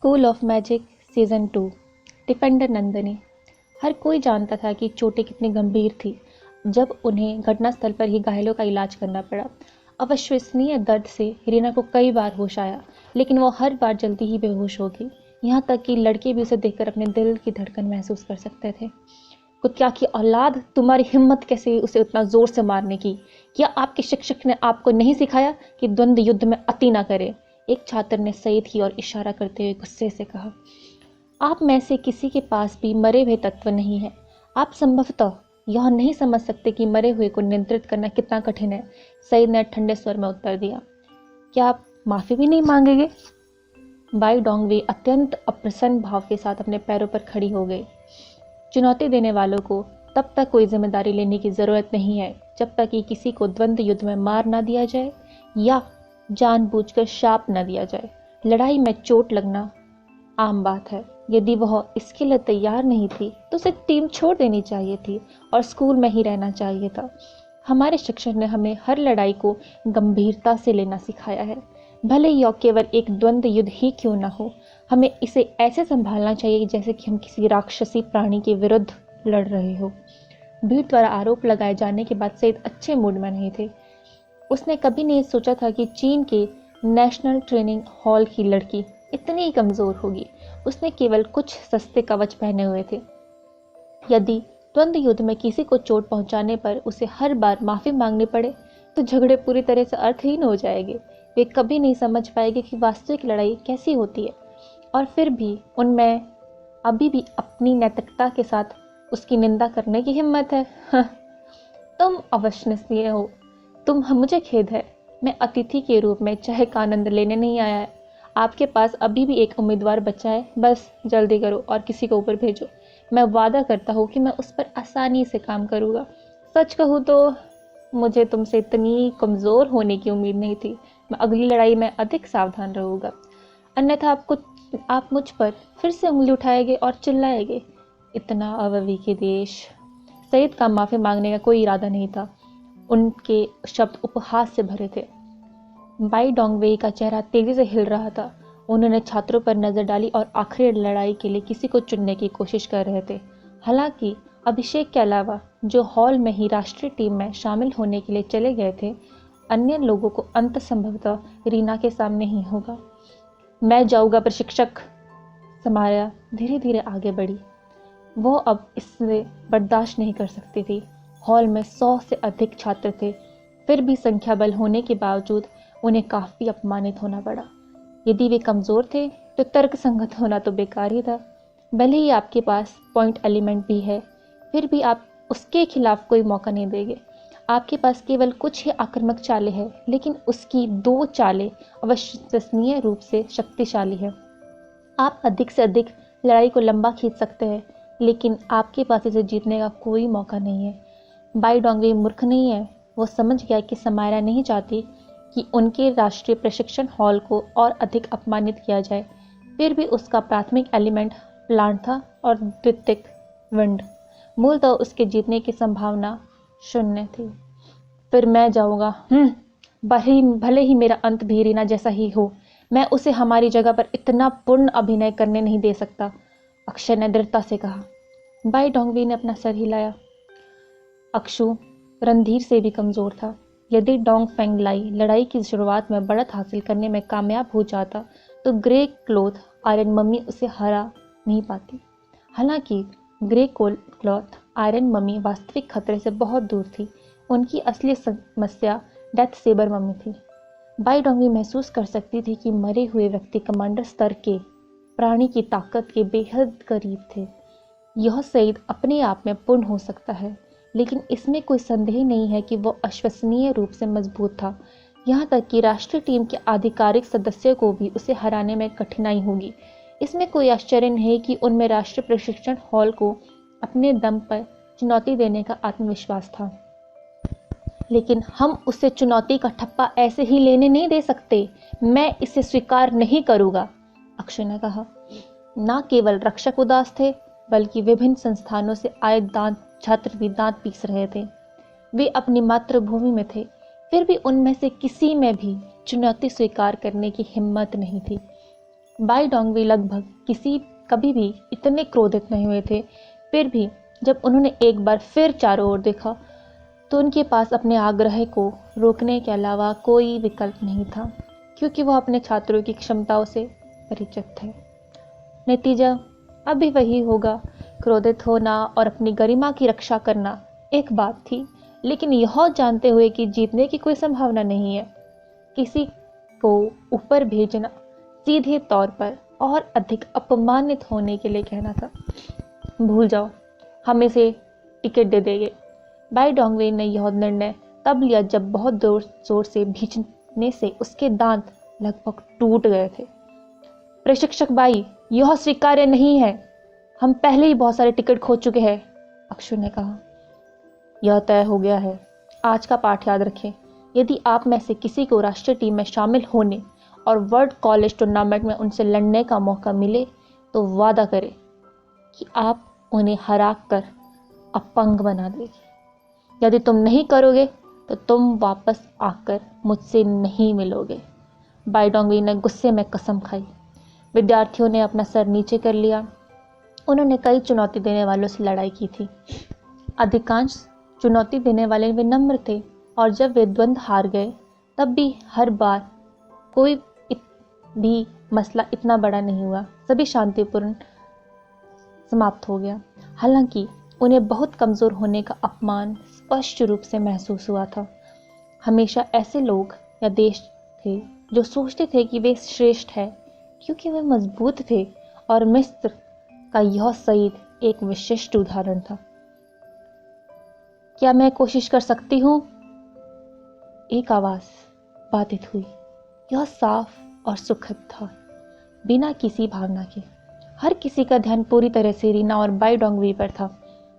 School of magic season 2। Defender Nandini. हर कोई जानता था कि चोटें कितनी गंभीर थी जब उन्हें घटनास्थल पर ही घायलों का इलाज करना पड़ा। अविश्वसनीय दर्द से रीना को कई बार होश आया, लेकिन वो हर बार जल्दी ही बेहोश हो गई। यहाँ तक कि लड़के भी उसे देखकर अपने दिल की धड़कन महसूस कर सकते थे। कुत्या की औलाद, तुम्हारी हिम्मत कैसे हुई उसे उतना जोर से मारने की? क्या आपके शिक्षक ने आपको नहीं सिखाया कि द्वंद्व युद्ध में अति ना करें? एक छात्र ने सईद की ओर इशारा करते हुए गुस्से से कहा। आप में से किसी के पास भी मरे हुए तत्व नहीं है। आप संभवतः यह नहीं समझ सकते कि मरे हुए को नियंत्रित करना कितना कठिन है। सईद ने ठंडे स्वर में उत्तर दिया। क्या आप माफी भी नहीं मांगेंगे? बाई डोंगवे अत्यंत अप्रसन्न भाव के साथ अपने पैरों पर खड़ी हो गई। चुनौती देने वालों को तब तक कोई जिम्मेदारी लेने की जरूरत नहीं है जब तक कि किसी को द्वंद्व युद्ध में मार ना दिया जाए या जानबूझकर शाप न दिया जाए। लड़ाई में चोट लगना आम बात है। यदि वह इसके लिए तैयार नहीं थी तो उसे टीम छोड़ देनी चाहिए थी और स्कूल में ही रहना चाहिए था। हमारे शिक्षक ने हमें हर लड़ाई को गंभीरता से लेना सिखाया है, भले ही यह केवल एक द्वंद्व युद्ध ही क्यों न हो। हमें इसे ऐसे संभालना चाहिए जैसे कि हम किसी राक्षसी प्राणी के विरुद्ध लड़ रहे हो। भीड़ द्वारा आरोप लगाए जाने के बाद सईद अच्छे मूड में नहीं थे। उसने कभी नहीं सोचा था कि चीन के नेशनल ट्रेनिंग हॉल की लड़की इतनी ही कमज़ोर होगी। उसने केवल कुछ सस्ते कवच पहने हुए थे। यदि द्वंद्व युद्ध में किसी को चोट पहुंचाने पर उसे हर बार माफ़ी मांगनी पड़े तो झगड़े पूरी तरह से अर्थहीन हो जाएंगे। वे कभी नहीं समझ पाएंगे कि वास्तविक लड़ाई कैसी होती है। और फिर भी उनमें अभी भी अपनी नैतिकता के साथ उसकी निंदा करने की हिम्मत है। तुम अविश्वसनीय हो। मुझे खेद है। मैं अतिथि के रूप में चाय का आनंद लेने नहीं आया है। आपके पास अभी भी एक उम्मीदवार बचा है। बस जल्दी करो और किसी को ऊपर भेजो। मैं वादा करता हूँ कि मैं उस पर आसानी से काम करूँगा। सच कहूँ तो मुझे तुमसे इतनी कमज़ोर होने की उम्मीद नहीं थी। मैं अगली लड़ाई में अधिक सावधान रहूँगा, अन्यथा आप मुझ पर फिर से उंगली उठाएंगे और चिल्लाएंगे। इतना अविवेकी देश। सईद का माफ़ी मांगने का कोई इरादा नहीं था। उनके शब्द उपहास से भरे थे। बाई डोंगवे का चेहरा तेजी से हिल रहा था। उन्होंने छात्रों पर नजर डाली और आखिरी लड़ाई के लिए किसी को चुनने की कोशिश कर रहे थे। हालांकि अभिषेक के अलावा, जो हॉल में ही राष्ट्रीय टीम में शामिल होने के लिए चले गए थे, अन्य लोगों को अंत संभवतः रीना के सामने ही होगा। मैं जाऊंगा प्रशिक्षक। समाया धीरे धीरे आगे बढ़ी। वो अब इससे बर्दाश्त नहीं कर सकती थी। हॉल में 100 से अधिक छात्र थे, फिर भी संख्या बल होने के बावजूद उन्हें काफ़ी अपमानित होना पड़ा। यदि वे कमज़ोर थे तो तर्क संगत होना तो बेकार ही था। भले ही आपके पास पॉइंट एलिमेंट भी है, फिर भी आप उसके खिलाफ कोई मौका नहीं देंगे। आपके पास केवल कुछ ही आक्रामक चालें हैं, लेकिन उसकी 2 चालें अविश्वसनीय रूप से शक्तिशाली है। आप अधिक से अधिक लड़ाई को लंबा खींच सकते हैं, लेकिन आपके पास इसे जीतने का कोई मौका नहीं है। बाई डोंगवे मूर्ख नहीं है। वो समझ गया कि समायरा नहीं चाहती कि उनके राष्ट्रीय प्रशिक्षण हॉल को और अधिक अपमानित किया जाए। फिर भी उसका प्राथमिक एलिमेंट प्लांट था और द्वितीयक विंड। मूलतः उसके जीतने की संभावना 0 थी। फिर मैं जाऊंगा। भले ही मेरा अंत भी रीना जैसा ही हो, मैं उसे हमारी जगह पर इतना पूर्ण अभिनय करने नहीं दे सकता, अक्षय ने दृढ़ता से कहा। बाई डोंगवे ने अपना सर हिलाया। अक्षु रणधीर से भी कमज़ोर था। यदि डोंग फेंगलाई लड़ाई की शुरुआत में बढ़त हासिल करने में कामयाब हो जाता तो ग्रे क्लॉथ आयरन मम्मी उसे हरा नहीं पाती। हालांकि ग्रे क्लॉथ आयरन मम्मी वास्तविक खतरे से बहुत दूर थी। उनकी असली समस्या डेथ सेबर मम्मी थी। बाई डोंगवी महसूस कर सकती थी कि मरे हुए व्यक्ति कमांडर स्तर के प्राणी की ताकत के बेहद करीब थे। यह सईद अपने आप में पूर्ण हो सकता है, लेकिन इसमें कोई संदेह नहीं है कि वो अविश्वसनीय रूप से मजबूत था। यहाँ तक कि राष्ट्रीय टीम के आधिकारिक सदस्यों को भी उसे हराने में कठिनाई होगी। इसमें कोई आश्चर्य नहीं कि उनमें राष्ट्रीय प्रशिक्षण हॉल को अपने दम पर चुनौती देने का आत्मविश्वास था। लेकिन हम उसे चुनौती का ठप्पा ऐसे ही लेने नहीं दे सकते। मैं इसे स्वीकार नहीं करूँगा, अक्षय ने कहा। न केवल रक्षक उदास थे, बल्कि विभिन्न संस्थानों से आए छात्र भी दांत पीस रहे थे। वे अपनी मातृभूमि में थे, फिर भी उनमें से किसी में भी चुनौती स्वीकार करने की हिम्मत नहीं थी। बाई डोंगवी लगभग कभी भी इतने क्रोधित नहीं हुए थे। फिर भी जब उन्होंने एक बार फिर चारों ओर देखा तो उनके पास अपने आग्रह को रोकने के अलावा कोई विकल्प नहीं था, क्योंकि वह अपने छात्रों की क्षमताओं से परिचित थे। नतीजा अब भी वही होगा। क्रोधित होना और अपनी गरिमा की रक्षा करना एक बात थी, लेकिन यह जानते हुए कि जीतने की कोई संभावना नहीं है, किसी को ऊपर भेजना सीधे तौर पर और अधिक अपमानित होने के लिए कहना था। भूल जाओ, हम इसे टिकट दे देंगे। बाई डोंगवे ने यह निर्णय तब लिया जब बहुत जोर से भींचने से उसके दांत लगभग टूट गए थे। प्रशिक्षक बाई, यह स्वीकार्य नहीं है। हम पहले ही बहुत सारे टिकट खो चुके हैं, अक्षु ने कहा। यह तय हो गया है। आज का पाठ याद रखें। यदि आप में से किसी को राष्ट्रीय टीम में शामिल होने और वर्ल्ड कॉलेज टूर्नामेंट में उनसे लड़ने का मौका मिले तो वादा करें कि आप उन्हें हरा कर अपंग बना देगी। यदि तुम नहीं करोगे तो तुम वापस आकर मुझसे नहीं मिलोगे। बाई डोंगवी ने गुस्से में कसम खाई। विद्यार्थियों ने अपना सर नीचे कर लिया। उन्होंने कई चुनौती देने वालों से लड़ाई की थी। अधिकांश चुनौती देने वाले विनम्र थे और जब वे द्वंद्व हार गए तब भी हर बार कोई भी मसला इतना बड़ा नहीं हुआ। सभी शांतिपूर्ण समाप्त हो गया। हालांकि उन्हें बहुत कमज़ोर होने का अपमान स्पष्ट रूप से महसूस हुआ था। हमेशा ऐसे लोग या देश थे जो सोचते थे कि वे श्रेष्ठ है क्योंकि वे मजबूत थे, और मिस्र का यह शहीद एक विशिष्ट उदाहरण था। क्या मैं कोशिश कर सकती हूँ? एक आवाज़ बाधित हुई। यह साफ और सुखद था, बिना किसी भावना के। हर किसी का ध्यान पूरी तरह से रीना और बाई डोंगवी पर था।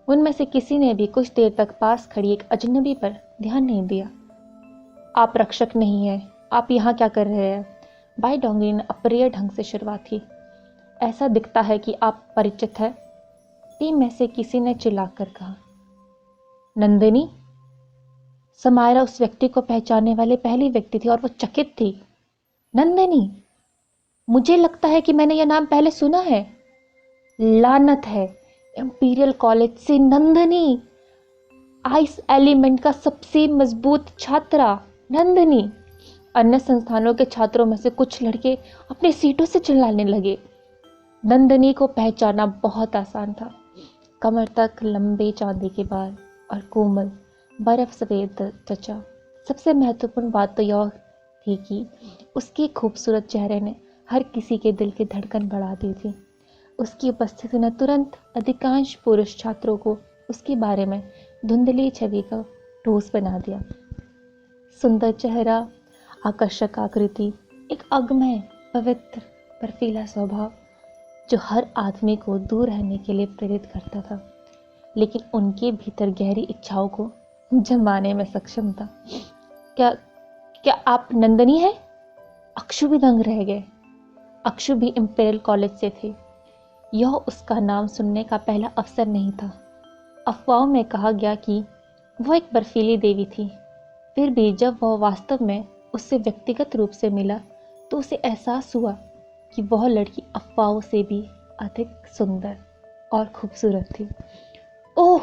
उनमें से किसी ने भी कुछ देर तक पास खड़ी एक अजनबी पर ध्यान नहीं दिया। आप रक्षक नहीं हैं, आप यहाँ क्या कर रहे हैं? बाई डोंगवी ने अप्रिय ढंग से शुरुआत की। ऐसा दिखता है कि आप परिचित हैं, टीम में से किसी ने चिल्लाकर कहा। नंदिनी? समायरा उस व्यक्ति को पहचानने वाले पहली व्यक्ति थी और वो चकित थी। नंदिनी? मुझे लगता है कि मैंने यह नाम पहले सुना है। लानत है, इंपीरियल कॉलेज से नंदिनी, आइस एलिमेंट का सबसे मजबूत छात्रा नंदिनी। अन्य संस्थानों के छात्रों में से कुछ लड़के अपनी सीटों से चिल्लाने लगे। नंदिनी को पहचानना बहुत आसान था। कमर तक लंबे चांदी के बाल और कोमल बर्फ सफेद त्वचा। सबसे महत्वपूर्ण बात तो यह थी कि उसके खूबसूरत चेहरे ने हर किसी के दिल की धड़कन बढ़ा दी थी। उसकी उपस्थिति ने तुरंत अधिकांश पुरुष छात्रों को उसके बारे में धुंधली छवि का ठोस बना दिया। सुंदर चेहरा, आकर्षक आकृति, एक अगमय पवित्र बर्फीला स्वभाव जो हर आदमी को दूर रहने के लिए प्रेरित करता था, लेकिन उनके भीतर गहरी इच्छाओं को जमाने में सक्षम था। क्या आप नंदिनी हैं? अक्षु भी दंग रह गए। अक्षु भी इंपीरियल कॉलेज से थे। यह उसका नाम सुनने का पहला अवसर नहीं था। अफवाहों में कहा गया कि वह एक बर्फीली देवी थी। फिर भी जब वह वास्तव में उससे व्यक्तिगत रूप से मिला तो उसे एहसास हुआ कि वह लड़की अफवाहों से भी अधिक सुंदर और खूबसूरत थी। ओह,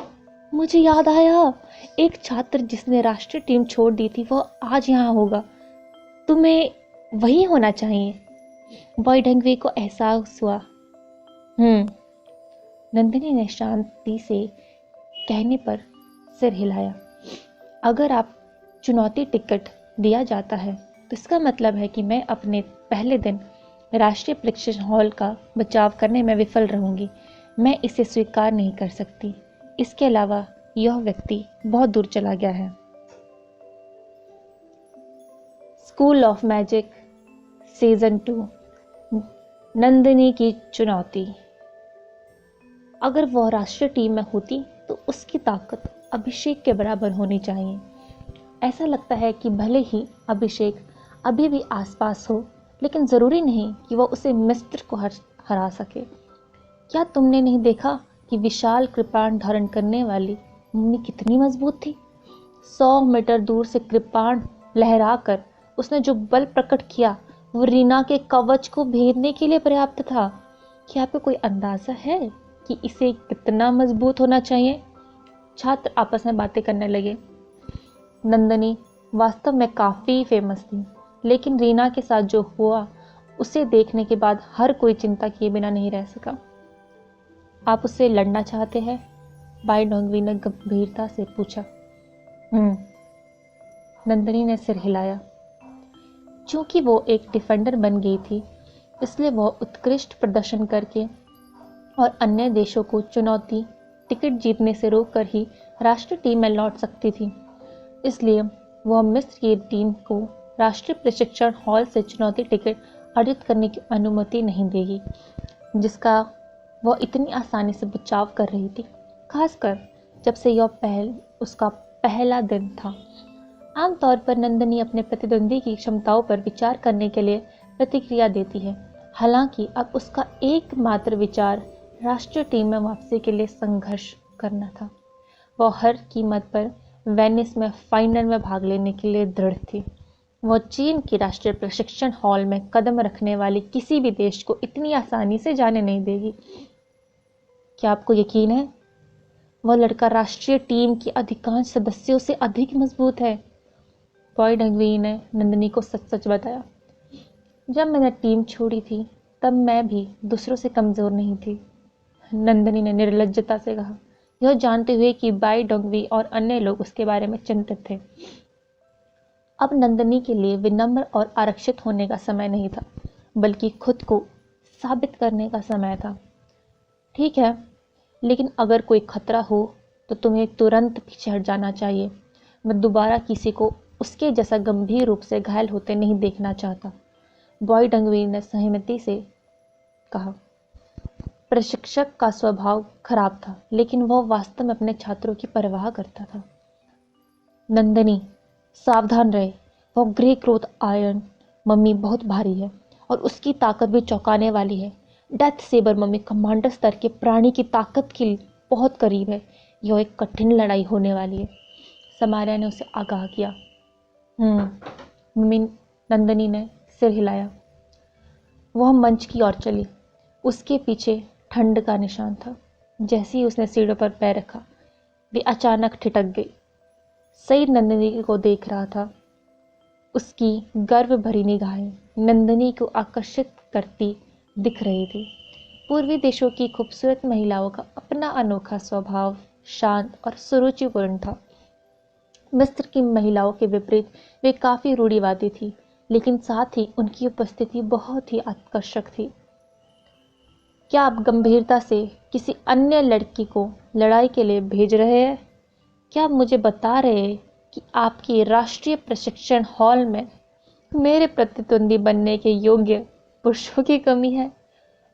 मुझे याद आया, एक छात्र जिसने राष्ट्रीय टीम छोड़ दी थी वह आज यहाँ होगा। तुम्हें वही होना चाहिए। बाई डोंगवी को एहसास हुआ। नंदिनी ने शांति से कहने पर सिर हिलाया। अगर आप चुनौती टिकट दिया जाता है तो इसका मतलब है कि मैं अपने पहले दिन राष्ट्रीय परीक्षण हॉल का बचाव करने में विफल रहूंगी। मैं इसे स्वीकार नहीं कर सकती। इसके अलावा यह व्यक्ति बहुत दूर चला गया है। School of magic season 2, Nandini की चुनौती। अगर वह राष्ट्रीय टीम में होती तो उसकी ताकत अभिषेक के बराबर होनी चाहिए। ऐसा लगता है कि भले ही अभिषेक अभी भी आसपास हो, लेकिन ज़रूरी नहीं कि वह उसे मिस्र को हरा सके। क्या तुमने नहीं देखा कि विशाल कृपाण धारण करने वाली मुन्नी कितनी मजबूत थी? 100 मीटर दूर से कृपाण लहराकर उसने जो बल प्रकट किया वो रीना के कवच को भेदने के लिए पर्याप्त था। क्या आपको कोई अंदाजा है कि इसे कितना मजबूत होना चाहिए? छात्र आपस में बातें करने लगे। नंदनी वास्तव में काफ़ी फेमस थी, लेकिन रीना के साथ जो हुआ उसे देखने के बाद हर कोई चिंता किए बिना नहीं रह सका। आप उससे लड़ना चाहते हैं? बाई डोंगवी ने गंभीरता से पूछा। नंदनी ने सिर हिलाया। चूंकि वो एक डिफेंडर बन गई थी, इसलिए वह उत्कृष्ट प्रदर्शन करके और अन्य देशों को चुनौती टिकट जीतने से रोककर ही राष्ट्रीय टीम में लौट सकती थी। इसलिए वह मिस्र की टीम को राष्ट्रीय प्रशिक्षण हॉल से चुनौती टिकट अर्जित करने की अनुमति नहीं देगी, जिसका वह इतनी आसानी से बचाव कर रही थी, खासकर जब से यह उसका पहला दिन था। आमतौर पर नंदनी अपने प्रतिद्वंदी की क्षमताओं पर विचार करने के लिए प्रतिक्रिया देती है। हालांकि अब उसका एकमात्र विचार राष्ट्रीय टीम में वापसी के लिए संघर्ष करना था। वह हर कीमत पर वेनिस में फाइनल में भाग लेने के लिए दृढ़ थी। वह चीन की राष्ट्रीय प्रशिक्षण हॉल में कदम रखने वाले किसी भी देश को इतनी आसानी से जाने नहीं देगी। क्या आपको यकीन है? वह लड़का राष्ट्रीय टीम के अधिकांश सदस्यों से अधिक मजबूत है। बॉय डंगवी ने नंदनी को सच सच बताया। जब मैंने टीम छोड़ी थी तब मैं भी दूसरों से कमज़ोर नहीं थी, नंदनी ने निर्लज्जता से कहा, यह जानते हुए कि बाई डोंगवी और अन्य लोग उसके बारे में चिंतित थे। अब नंदनी के लिए विनम्र और आरक्षित होने का समय नहीं था, बल्कि खुद को साबित करने का समय था। ठीक है, लेकिन अगर कोई खतरा हो तो तुम्हें तुरंत पीछे हट जाना चाहिए। मैं दोबारा किसी को उसके जैसा गंभीर रूप से घायल होते नहीं देखना चाहता। बॉय डंगवी ने सहमति से कहा। प्रशिक्षक का स्वभाव खराब था, लेकिन वह वास्तव में अपने छात्रों की परवाह करता था। नंदनी, सावधान रहे। वह ग्रे क्रोथ आयरन मम्मी बहुत भारी है और उसकी ताकत भी चौंकाने वाली है। डेथ सेबर मम्मी कमांडर स्तर के प्राणी की ताकत के बहुत करीब है। यह एक कठिन लड़ाई होने वाली है, समारिया ने उसे आगाह किया। मम्मी, नंदनी ने सिर हिलाया। वह मंच की ओर चली। उसके पीछे ठंड का निशान था। जैसे ही उसने सीढ़ियों पर पैर रखा, वे अचानक ठिठक गई। सईद नंदनी को देख रहा था। उसकी गर्व भरी निगाहें नंदनी को आकर्षित करती दिख रही थी। पूर्वी देशों की खूबसूरत महिलाओं का अपना अनोखा स्वभाव शांत और सुरुचिपूर्ण था। मिस्र की महिलाओं के विपरीत वे काफ़ी रूढ़िवादी थी, लेकिन साथ ही उनकी उपस्थिति बहुत ही आकर्षक थी। क्या आप गंभीरता से किसी अन्य लड़की को लड़ाई के लिए भेज रहे हैं? क्या आप मुझे बता रहे हैं कि आपकी राष्ट्रीय प्रशिक्षण हॉल में मेरे प्रतिद्वंदी बनने के योग्य पुरुषों की कमी है?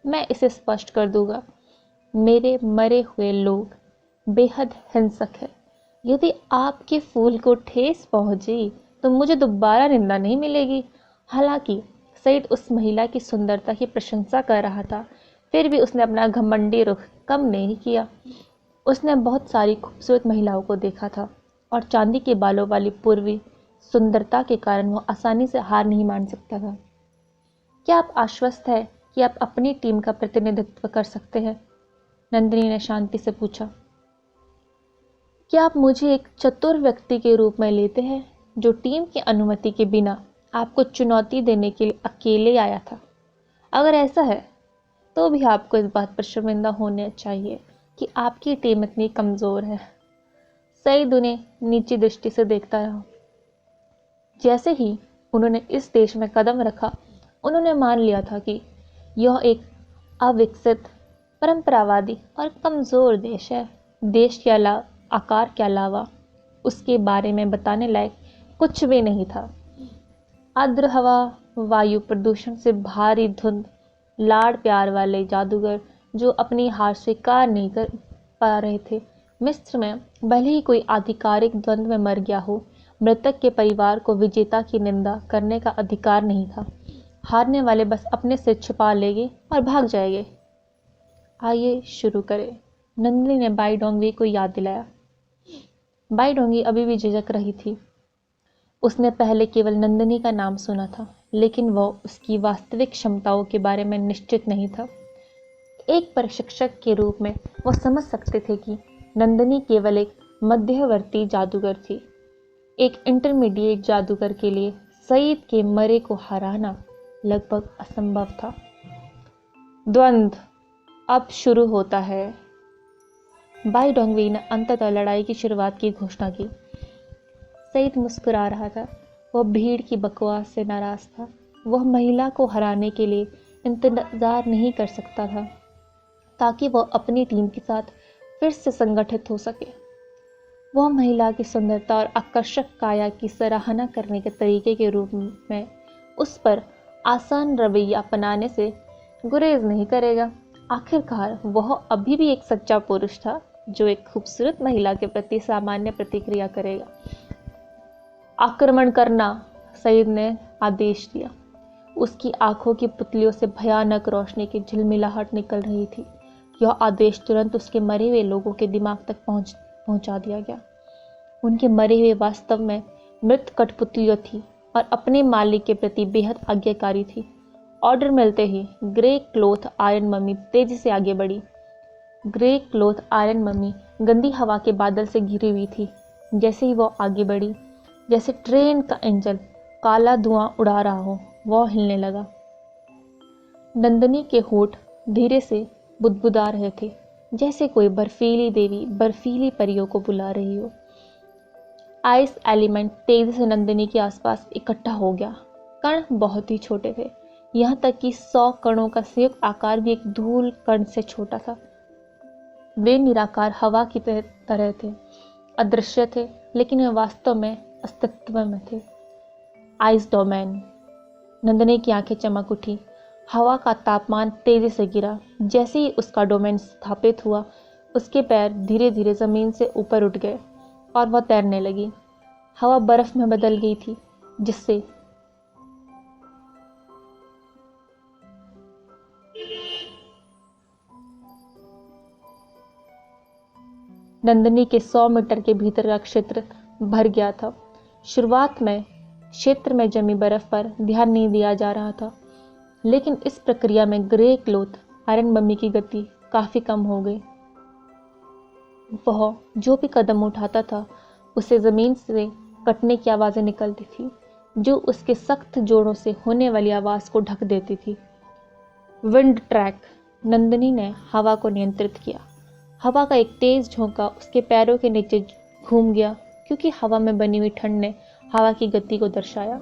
मैं इसे स्पष्ट कर दूंगा। मेरे मरे हुए लोग बेहद हिंसक है। यदि आपके फूल को ठेस पहुंची तो मुझे दोबारा निंदा नहीं मिलेगी। हालांकि सईद उस महिला की सुंदरता की प्रशंसा कर रहा था, फिर भी उसने अपना घमंडी रुख कम नहीं किया। उसने बहुत सारी खूबसूरत महिलाओं को देखा था और चांदी के बालों वाली पूर्वी सुंदरता के कारण वह आसानी से हार नहीं मान सकता था। क्या आप आश्वस्त है कि आप अपनी टीम का प्रतिनिधित्व कर सकते हैं? नंदिनी ने शांति से पूछा। क्या आप मुझे एक चतुर व्यक्ति के रूप में लेते हैं जो टीम की अनुमति के बिना आपको चुनौती देने के लिए अकेले आया था? अगर ऐसा है तो भी आपको इस बात पर शर्मिंदा होना चाहिए कि आपकी टीम इतनी कमज़ोर है। सईद उन्हें नीची दृष्टि से देखता रहा। जैसे ही उन्होंने इस देश में कदम रखा, उन्होंने मान लिया था कि यह एक अविकसित, परंपरावादी और कमज़ोर देश है। देश के आकार के अलावा उसके बारे में बताने लायक कुछ भी नहीं था। आर्द्र हवा, वायु प्रदूषण से भारी धुंध, लाड़ प्यार वाले जादूगर जो अपनी हार स्वीकार नहीं कर पा रहे थे। मिस्र में भले ही कोई आधिकारिक द्वंद्व में मर गया हो, मृतक के परिवार को विजेता की निंदा करने का अधिकार नहीं था। हारने वाले बस अपने सिर छुपा लेंगे और भाग जाएंगे। आइए शुरू करें, नंदिनी ने बाई डोंगवी को याद दिलाया। बाई डोंगी अभी भी झिझक रही थी। उसने पहले केवल नंदिनी का नाम सुना था, लेकिन वह उसकी वास्तविक क्षमताओं के बारे में निश्चित नहीं था। एक प्रशिक्षक के रूप में वह समझ सकते थे कि नंदिनी केवल एक मध्यवर्ती जादूगर थी। एक इंटरमीडिएट जादूगर के लिए सईद के मरे को हराना लगभग असंभव था। द्वंद्व अब शुरू होता है। बाई डोंगवी ने अंततः लड़ाई की शुरुआत की घोषणा की। सईद मुस्कुरा रहा था। वह भीड़ की बकवास से नाराज था। वह महिला को हराने के लिए इंतजार नहीं कर सकता था ताकि वह अपनी टीम के साथ फिर से संगठित हो सके। वह महिला की सुंदरता और आकर्षक काया की सराहना करने के तरीके के रूप में उस पर आसान रवैया अपनाने से गुरेज नहीं करेगा। आखिरकार वह अभी भी एक सच्चा पुरुष था जो एक खूबसूरत महिला के प्रति सामान्य प्रतिक्रिया करेगा। आक्रमण करना, सईद ने आदेश दिया। उसकी आंखों की पुतलियों से भयानक रोशनी की झिलमिलाहट निकल रही थी। यह आदेश तुरंत उसके मरे हुए लोगों के दिमाग तक पहुंचा दिया गया। उनके मरे हुए वास्तव में मृत कठपुतलियां थी और अपने मालिक के प्रति बेहद आज्ञाकारी थी। ऑर्डर मिलते ही ग्रे क्लॉथ आयरन मम्मी तेजी से आगे बढ़ी। ग्रे क्लॉथ आयरन मम्मी गंदी हवा के बादल से घिरी हुई थी। जैसे ही वह आगे बढ़ी, जैसे ट्रेन का इंजन काला धुआं उड़ा रहा हो, वह हिलने लगा। नंदिनी के होठ धीरे से बुदबुदा रहे थे, जैसे कोई बर्फीली देवी बर्फीली परियों को बुला रही हो। आइस एलिमेंट तेजी से नंदिनी के आसपास इकट्ठा हो गया। कण बहुत ही छोटे थे, यहाँ तक कि 100 कणों का संयुक्त आकार भी एक धूल कण से छोटा था। वे निराकार हवा की तरह थे, अदृश्य थे, लेकिन वे वास्तव में अस्तित्व में थे। Ice domain. नंदिनी की आंखें चमक उठी। हवा का तापमान तेजी से गिरा। जैसे ही उसका डोमेन स्थापित हुआ, उसके पैर धीरे धीरे जमीन से ऊपर उठ गए और वह तैरने लगी। हवा बर्फ में बदल गई थी, जिससे नंदिनी के 100 मीटर के भीतर का क्षेत्र भर गया था। शुरुआत में क्षेत्र में जमी बर्फ पर ध्यान नहीं दिया जा रहा था, लेकिन इस प्रक्रिया में ग्रे क्लॉथ आयरन मम्मी की गति काफी कम हो गई। वह जो भी कदम उठाता था, उसे जमीन से कटने की आवाजें निकलती थी, जो उसके सख्त जोड़ों से होने वाली आवाज को ढक देती थी। Wind track. नंदिनी ने हवा को नियंत्रित किया। हवा का एक तेज झोंका उसके पैरों के नीचे घूम गया, क्योंकि हवा में बनी हुई ठंड ने हवा की गति को दर्शाया।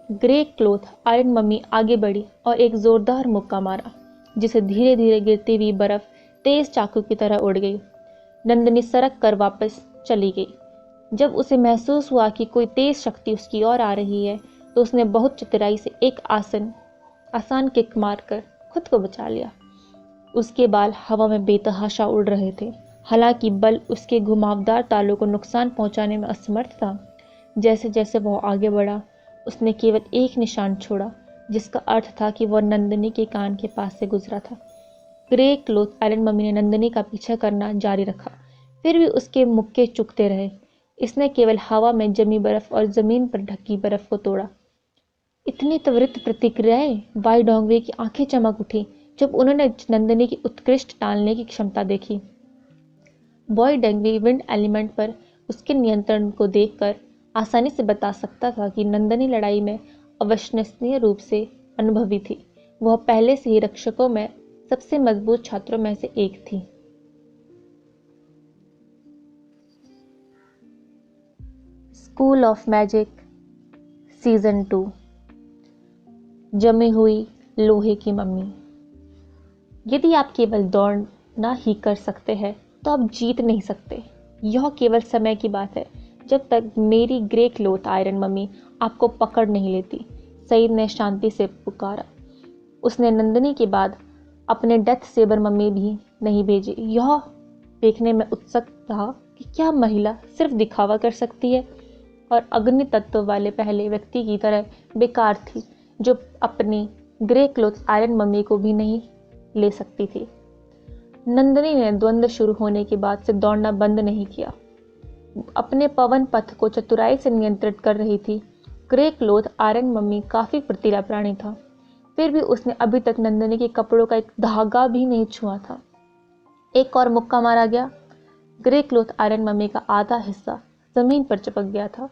ग्रे क्लॉथ आयरन मम्मी आगे बढ़ी और एक जोरदार मुक्का मारा, जिसे धीरे धीरे गिरती हुई बर्फ तेज चाकू की तरह उड़ गई। नंदिनी सरक कर वापस चली गई। जब उसे महसूस हुआ कि कोई तेज शक्ति उसकी ओर आ रही है, तो उसने बहुत चतुराई से एक आसान किक मारकर खुद को बचा लिया। उसके बाल हवा में बेतहाशा उड़ रहे थे, हालांकि बल उसके घुमावदार तालों को नुकसान पहुंचाने में असमर्थ था। जैसे जैसे वह आगे बढ़ा, उसने केवल एक निशान छोड़ा, जिसका अर्थ था कि वह नंदिनी के कान के पास से गुजरा था। ग्रे क्लॉथ आयरन मम्मी ने नंदिनी का पीछा करना जारी रखा, फिर भी उसके मुक्के चुकते रहे। इसने केवल हवा में जमी बर्फ और जमीन पर ढकी बर्फ को तोड़ा। इतनी त्वरित प्रतिक्रियाएं! बाई डोंगवे की आंखें चमक उठी जब उन्होंने नंदिनी की उत्कृष्ट टालने की क्षमता देखी। बॉय डेंगवी विंड एलिमेंट पर उसके नियंत्रण को देखकर आसानी से बता सकता था कि नंदिनी लड़ाई में अविश्वसनीय रूप से अनुभवी थी। वह पहले से ही रक्षकों में सबसे मजबूत छात्रों में से एक थी। School of magic season 2। जमी हुई लोहे की मम्मी। यदि आप केवल दौड़ना ही कर सकते हैं, तो आप जीत नहीं सकते। यह केवल समय की बात है, जब तक मेरी ग्रे क्लॉथ आयरन मम्मी आपको पकड़ नहीं लेती, सईद ने शांति से पुकारा। उसने नंदिनी के बाद अपने डेथ सेबर मम्मी भी नहीं भेजी। यह देखने में उत्सुक था कि क्या महिला सिर्फ दिखावा कर सकती है, और अग्नि तत्व वाले पहले व्यक्ति की तरह बेकार थी, जो अपनी ग्रे क्लॉथ आयरन मम्मी को भी नहीं ले सकती थी। नंदिनी ने द्वंद्व शुरू होने के बाद से दौड़ना बंद नहीं किया। अपने पवन पथ को चतुराई से नियंत्रित कर रही थी। ग्रे क्लोथ आयरन मम्मी काफी फुर्तीला प्राणी था, फिर भी उसने अभी तक नंदिनी के कपड़ों का एक धागा भी नहीं छुआ था। एक और मुक्का मारा गया। ग्रे क्लोथ आयरन मम्मी का आधा हिस्सा जमीन पर चिपक गया था,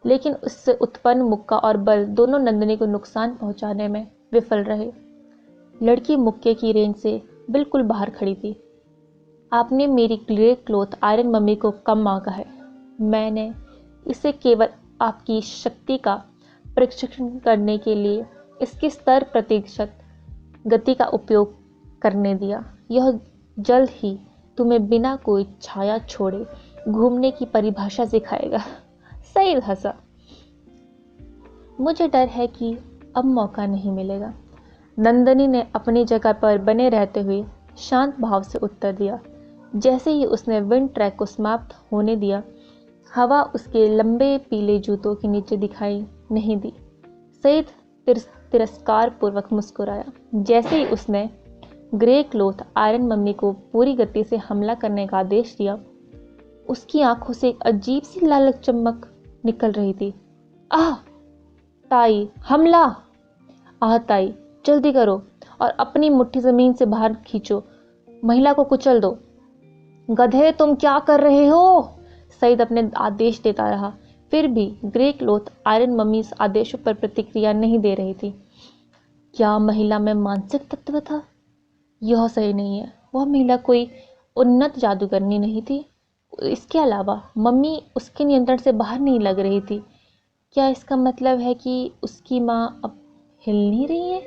लेकिन उससे उत्पन्न मुक्का और बल दोनों नंदिनी को नुकसान पहुंचाने में विफल रहे। लड़की मुक्के की रेंज से बिल्कुल बाहर खड़ी थी। आपने मेरी ग्रे क्लोथ आयरन मम्मी को कम मांगा है। मैंने इसे केवल आपकी शक्ति का परीक्षण करने के लिए इसकी स्तर प्रतिशत गति का उपयोग करने दिया। यह जल्द ही तुम्हें बिना कोई छाया छोड़े घूमने की परिभाषा सिखाएगा। सईद हंसा। मुझे डर है कि अब मौका नहीं मिलेगा, नंदिनी ने अपनी जगह पर बने रहते हुए शांत भाव से उत्तर दिया। जैसे ही उसने विंड ट्रैक को समाप्त होने दिया, हवा उसके लंबे पीले जूतों के नीचे दिखाई नहीं दी। सईद तिरस्कार पूर्वक मुस्कुराया। जैसे ही उसने ग्रे क्लोथ आयरन मम्मी को पूरी गति से हमला करने का आदेश दिया, उसकी आंखों से एक अजीब सी लालच चमक निकल रही थी। आह ताई, हमला! आह ताई, जल्दी करो और अपनी मुट्ठी जमीन से बाहर खींचो, महिला को कुचल दो। गधे, तुम क्या कर रहे हो? सईद अपने आदेश देता रहा, फिर भी ग्रे क्लोथ आयरन मम्मी इस आदेशों पर प्रतिक्रिया नहीं दे रही थी। क्या महिला में मानसिक तत्व था? यह सही नहीं है। वह महिला कोई उन्नत जादूगरनी नहीं थी। इसके अलावा मम्मी उसके नियंत्रण से बाहर नहीं लग रही थी। क्या इसका मतलब है कि उसकी माँ अब हिल नहीं रही है?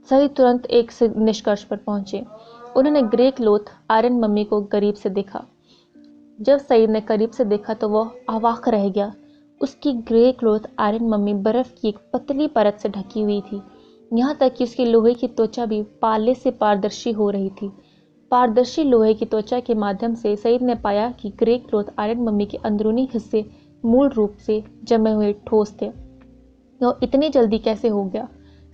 सईद तुरंत एक निष्कर्ष पर पहुंचे। उन्होंने ग्रे क्लोथ आयरन मम्मी को करीब से देखा। जब सईद ने करीब से देखा तो वह अवाक रह गया। उसकी ग्रे क्लोथ आयरन मम्मी बर्फ की एक पतली परत से ढकी हुई थी, यहाँ तक कि उसकी लोहे की त्वचा भी पाले से पारदर्शी हो रही थी। पारदर्शी लोहे की त्वचा के माध्यम से सईद ने पाया कि ग्रे क्लोथ आयरन मम्मी के अंदरूनी हिस्से मूल रूप से जमे हुए ठोस थे। यह इतनी जल्दी कैसे हो गया?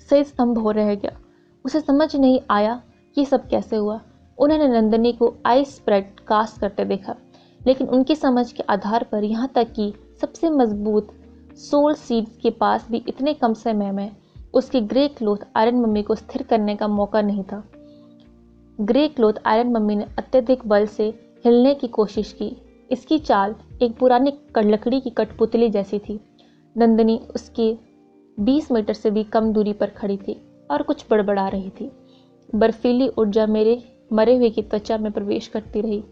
सईद स्तंभ हो रह गया। उसे समझ नहीं आया कि सब कैसे हुआ। उन्होंने नंदिनी को आइस स्प्रेड कास्ट करते देखा, लेकिन उनकी समझ के आधार पर यहाँ तक कि सबसे मजबूत सोल सीड्स के पास भी इतने कम समय में उसकी ग्रे क्लोथ आयरन मम्मी को स्थिर करने का मौका नहीं था। ग्रे क्लोथ आयरन मम्मी ने अत्यधिक बल से हिलने की कोशिश की। इसकी चाल एक पुरानी लकड़ी की कठपुतली जैसी थी। नंदिनी उसके 20 मीटर से भी कम दूरी पर खड़ी थी और कुछ बड़बड़ा रही थी। बर्फीली ऊर्जा मेरे मरे हुए की त्वचा में प्रवेश करती रही।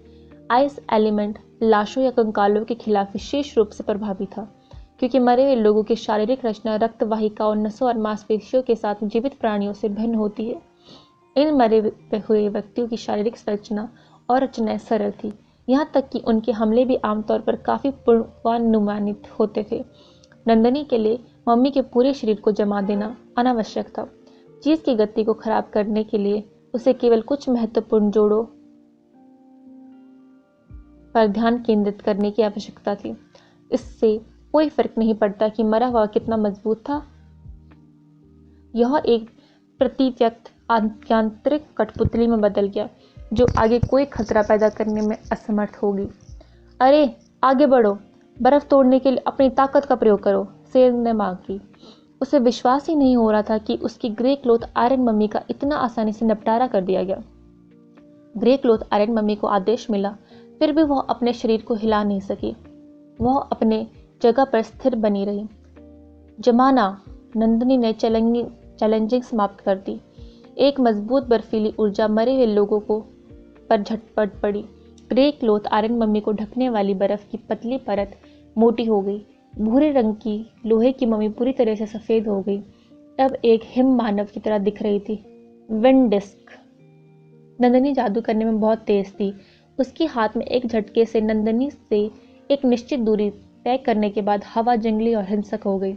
आइस एलिमेंट लाशों या कंकालों के खिलाफ विशेष रूप से प्रभावी था, क्योंकि मरे हुए लोगों की शारीरिक रचना रक्त वाहिकाओं, नसों और मांसपेशियों के साथ जीवित प्राणियों से भिन्न होती है। इन मरे हुए व्यक्तियों की शारीरिक संरचना और रचनाएं सरल थी, यहाँ तक कि उनके हमले भी आमतौर पर काफ़ी पूर्वानुमानित होते थे। नंदिनी के लिए मम्मी के पूरे शरीर को जमा देना अनावश्यक था। चीज़ की गति को खराब करने के लिए उसे केवल कुछ महत्वपूर्ण जोड़ों पर ध्यान केंद्रित करने की आवश्यकता थी। इससे कोई फर्क नहीं पड़ता कि मरा हुआ कितना मजबूत था। यह एक प्रतित्यक्त यांत्रिक कठपुतली में बदल गया, जो आगे कोई खतरा पैदा करने में असमर्थ होगी। अरे आगे बढ़ो, बर्फ तोड़ने के लिए अपनी ताकत का प्रयोग करो, सईद ने मांग की। उसे विश्वास ही नहीं हो रहा था कि उसकी ग्रे क्लोथ आयरन मम्मी का इतना आसानी से निपटारा कर दिया गया। ग्रे क्लोथ आयरन मम्मी को आदेश मिला, फिर भी वह अपने शरीर को हिला नहीं सकी। वह अपने जगह पर स्थिर बनी रही। जमाना, नंदिनी ने चैलेंजिंग समाप्त कर दी। एक मजबूत बर्फीली ऊर्जा मरे हुए लोगों को पर झटपट पड़ी। ग्रे क्लोथ आयरन मम्मी को ढकने वाली बर्फ की पतली परत मोटी हो गई। भूरे रंग की लोहे की मम्मी पूरी तरह से सफ़ेद हो गई, अब एक हिम मानव की तरह दिख रही थी। Wind disc. नंदिनी जादू करने में बहुत तेज थी। उसके हाथ में एक झटके से नंदिनी से एक निश्चित दूरी तय करने के बाद हवा जंगली और हिंसक हो गई।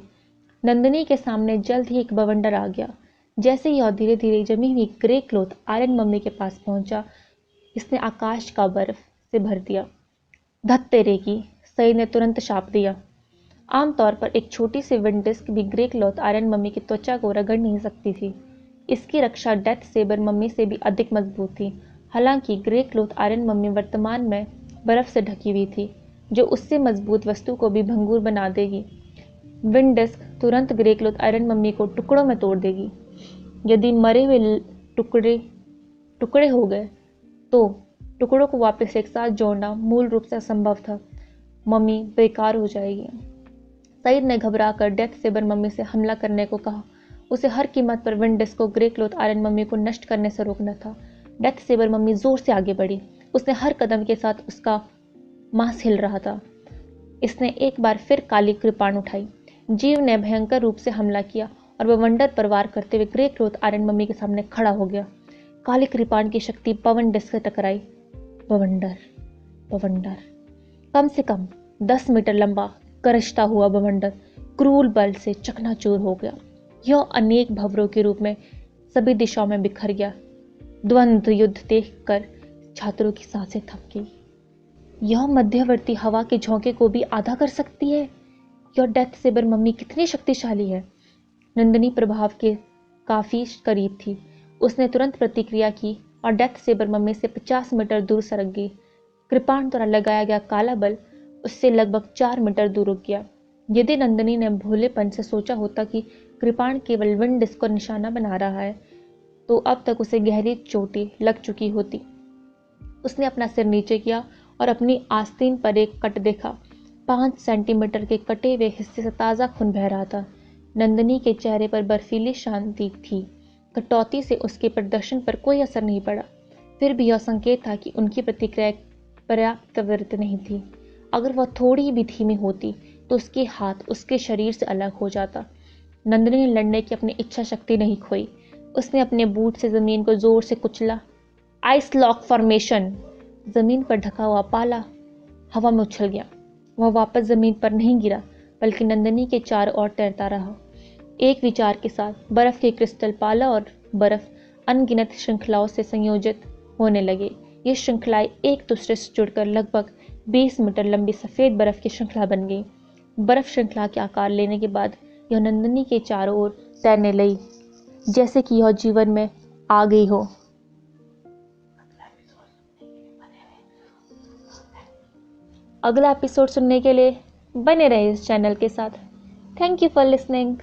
नंदिनी के सामने जल्द ही एक बवंडर आ गया। जैसे यह धीरे धीरे जमी हुई ग्रे क्लोथ आयरन मम्मी के पास पहुंचा, इसने आकाश का बर्फ से भर दिया। धत तेरे की, सईद ने तुरंत शाप दिया। आमतौर पर एक छोटी सी विंड डिस्क भी ग्रे क्लॉथ आयरन मम्मी की त्वचा को रगड़ नहीं सकती थी। इसकी रक्षा डेथ सेबर मम्मी से भी अधिक मजबूत थी। हालांकि ग्रे क्लॉथ आयरन मम्मी वर्तमान में बर्फ से ढकी हुई थी, जो उससे मजबूत वस्तु को भी भंगुर बना देगी। विंड डिस्क तुरंत ग्रे क्लॉथ आयरन मम्मी को टुकड़ों में तोड़ देगी। यदि मरे हुए टुकड़े टुकड़े हो गए तो टुकड़ों को वापस एक साथ जोड़ना मूल रूप से असंभव था। मम्मी बेकार हो जाएगी। सईद ने घबराकर डेथ सेबर मम्मी से हमला करने को कहा। उसे हर कीमत पर विंड डिस्क को ग्रे क्लॉथ आयरन मम्मी को नष्ट करने से रोकना था। डेथ सेबर मम्मी जोर से आगे बढ़ी। उसने हर कदम के साथ उसका मांस हिल रहा था। इसने एक बार फिर काली कृपाण उठाई। जीव ने भयंकर रूप से हमला किया और बवंडर पर वार करते हुए ग्रे क्लॉथ आयरन मम्मी के सामने खड़ा हो गया। काली कृपाण की शक्ति पवन डिस्क से टकराई। बवंडर बवंडर कम से कम 10 मीटर लंबा गरजता हुआ बवंडर क्रूर बल से चकनाचूर हो गया। यह अनेक भंवरों के रूप में सभी दिशाओं में बिखर गया। द्वंद्व युद्ध देखकर छात्रों की सांसें थम गई। यह मध्यवर्ती हवा के झोंके को भी आधा कर सकती है। यह डेथ सेबर मम्मी कितनी शक्तिशाली है। नंदिनी प्रभाव के काफी करीब थी। उसने तुरंत प्रतिक्रिया की और डेथ सेबर मम्मी से 50 मीटर दूर सरक गई। कृपाण द्वारा लगाया गया काला बल उससे लगभग 4 मीटर दूर रुक गया। यदि नंदिनी ने भोलेपन से सोचा होता कि कृपाण केवल विंड डिस्क को निशाना बना रहा है, तो अब तक उसे गहरी चोटें लग चुकी होती। उसने अपना सिर नीचे किया और अपनी आस्तीन पर एक कट देखा। 5 सेंटीमीटर के कटे हुए हिस्से से ताज़ा खून बह रहा था। नंदिनी के चेहरे पर बर्फीली शांति थी। कटौती से उसके प्रदर्शन पर कोई असर नहीं पड़ा। फिर भी यह संकेत था कि उनकी प्रतिक्रिया पर्याप्त त्वरित नहीं थी। अगर वह थोड़ी भी धीमी होती तो उसके हाथ उसके शरीर से अलग हो जाता। नंदिनी ने लड़ने की अपनी इच्छा शक्ति नहीं खोई। उसने अपने बूट से जमीन को जोर से कुचला। Ice lock formation. जमीन पर ढका हुआ पाला हवा में उछल गया। वह वापस जमीन पर नहीं गिरा, बल्कि नंदिनी के चारों ओर तैरता रहा। एक विचार के साथ बर्फ के क्रिस्टल पाला और बर्फ अनगिनत श्रृंखलाओं से संयोजित होने लगे। ये श्रृंखलाएं एक दूसरे से जुड़कर लगभग 20 मीटर लंबी सफ़ेद बर्फ की श्रृंखला बन गई। बर्फ श्रृंखला के आकार लेने के बाद यह नंदिनी के चारों ओर तैरने लगी, जैसे कि यह जीवन में आ गई हो। अगला एपिसोड सुनने के लिए बने रहे इस चैनल के साथ। Thank you for listening.